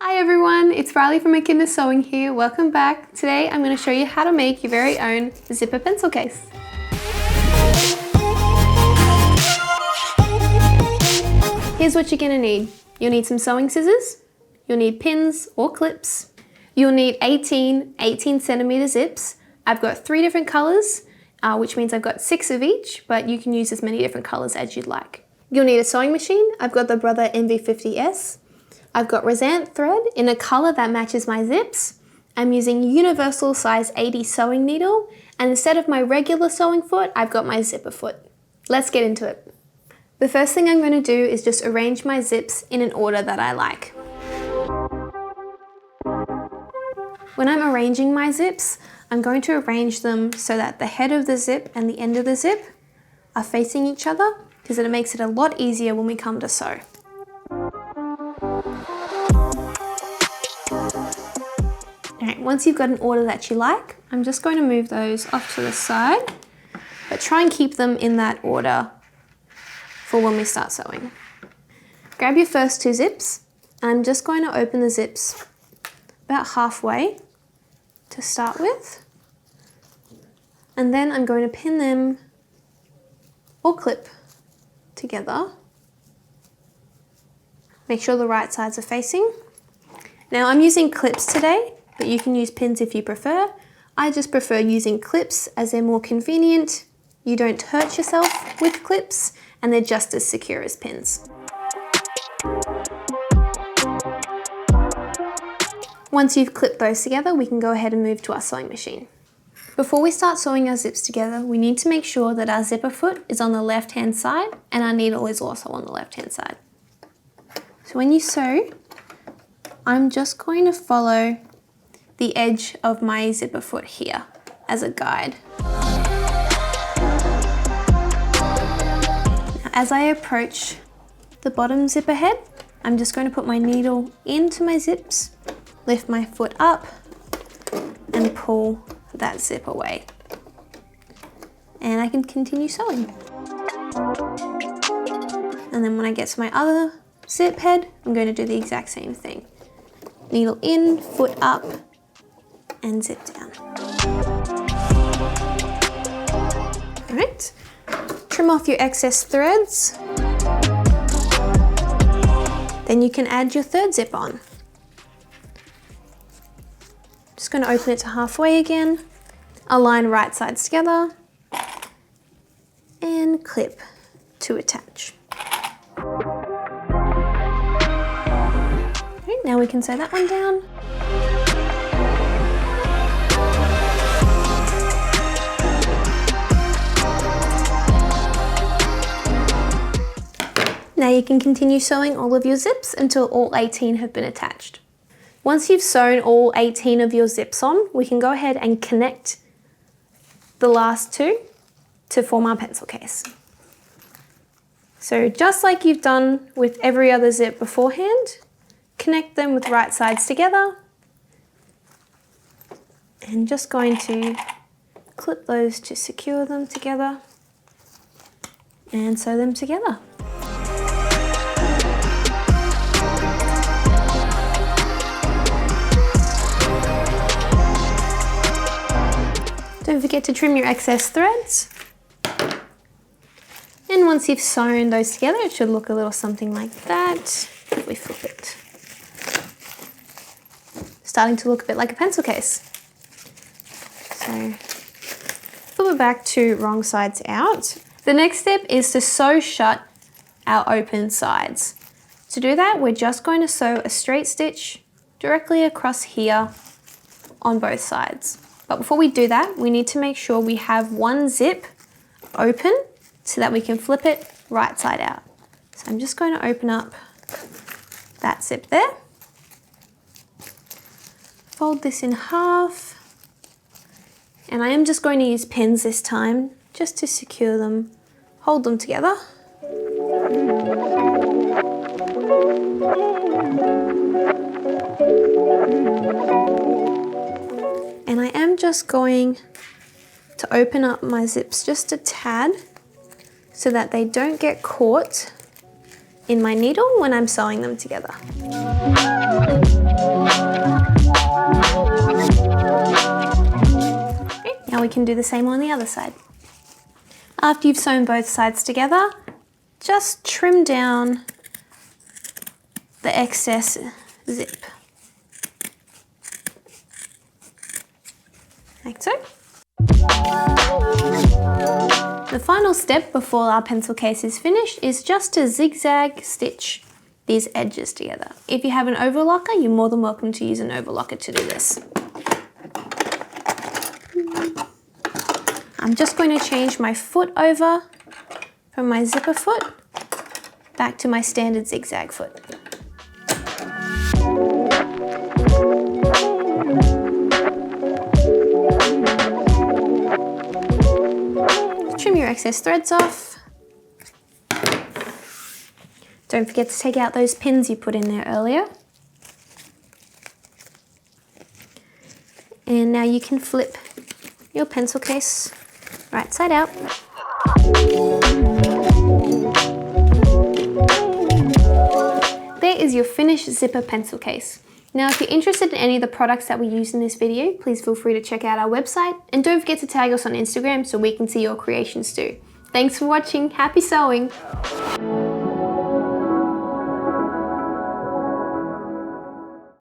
Hi everyone, it's Riley from Echidna Sewing here. Welcome back. Today I'm going to show you how to make your very own zipper pencil case. Here's what you're going to need. You'll need some sewing scissors, you'll need pins or clips, you'll need 18 centimeter zips. I've got 3 different colors, which means I've got 6 of each, but you can use as many different colors as you'd like. You'll need a sewing machine. I've got the Brother MV50S. I've got Rosanne thread in a color that matches my zips. I'm using universal size 80 sewing needle, and instead of my regular sewing foot, I've got my zipper foot. Let's get into it. The first thing I'm going to do is just arrange my zips in an order that I like. When I'm arranging my zips, I'm going to arrange them so that the head of the zip and the end of the zip are facing each other, because it makes it a lot easier when we come to sew. Alright, once you've got an order that you like, I'm just going to move those off to the side, but try and keep them in that order for when we start sewing. Grab your first 2 zips, and I'm just going to open the zips about halfway to start with, and then I'm going to pin them or clip together. Make sure the right sides are facing. Now I'm using clips today, but you can use pins if you prefer. I just prefer using clips as they're more convenient. You don't hurt yourself with clips, and they're just as secure as pins. Once you've clipped those together, we can go ahead and move to our sewing machine. Before we start sewing our zips together, we need to make sure that our zipper foot is on the left-hand side and our needle is also on the left-hand side. So when you sew, I'm just going to follow the edge of my zipper foot here as a guide. As I approach the bottom zipper head, I'm just going to put my needle into my zips, lift my foot up, and pull that zip away. And I can continue sewing. And then when I get to my other zip head, I'm going to do the exact same thing. Needle in, foot up, and zip down. All right. Trim off your excess threads. Then you can add your third zip on. Just going to open it to halfway again, align right sides together, and clip to attach. Okay, now we can sew that one down. Now you can continue sewing all of your zips until all 18 have been attached. Once you've sewn all 18 of your zips on, we can go ahead and connect the last 2 to form our pencil case. So just like you've done with every other zip beforehand, connect them with right sides together, and just going to clip those to secure them together and sew them together. Don't forget to trim your excess threads. And once you've sewn those together, it should look a little something like that. If we flip it. Starting to look a bit like a pencil case. So flip it back to wrong sides out. The next step is to sew shut our open sides. To do that, we're just going to sew a straight stitch directly across here on both sides. But before we do that, we need to make sure we have one zip open so that we can flip it right side out. So I'm just going to open up that zip there. Fold this in half. And I am just going to use pins this time just to secure them, hold them together. And I am just going to open up my zips just a tad so that they don't get caught in my needle when I'm sewing them together. can do the same on the other side. After you've sewn both sides together, just trim down the excess zip, like so. The final step before our pencil case is finished is just to zigzag stitch these edges together. If you have an overlocker, you're more than welcome to use an overlocker to do this. I'm just going to change my foot over from my zipper foot back to my standard zigzag foot. Trim your excess threads off. Don't forget to take out those pins you put in there earlier. And now you can flip your pencil case right side out. There is your finished zipper pencil case. Now, if you're interested in any of the products that we use in this video, please feel free to check out our website, and don't forget to tag us on Instagram so we can see your creations too. Thanks for watching. Happy sewing!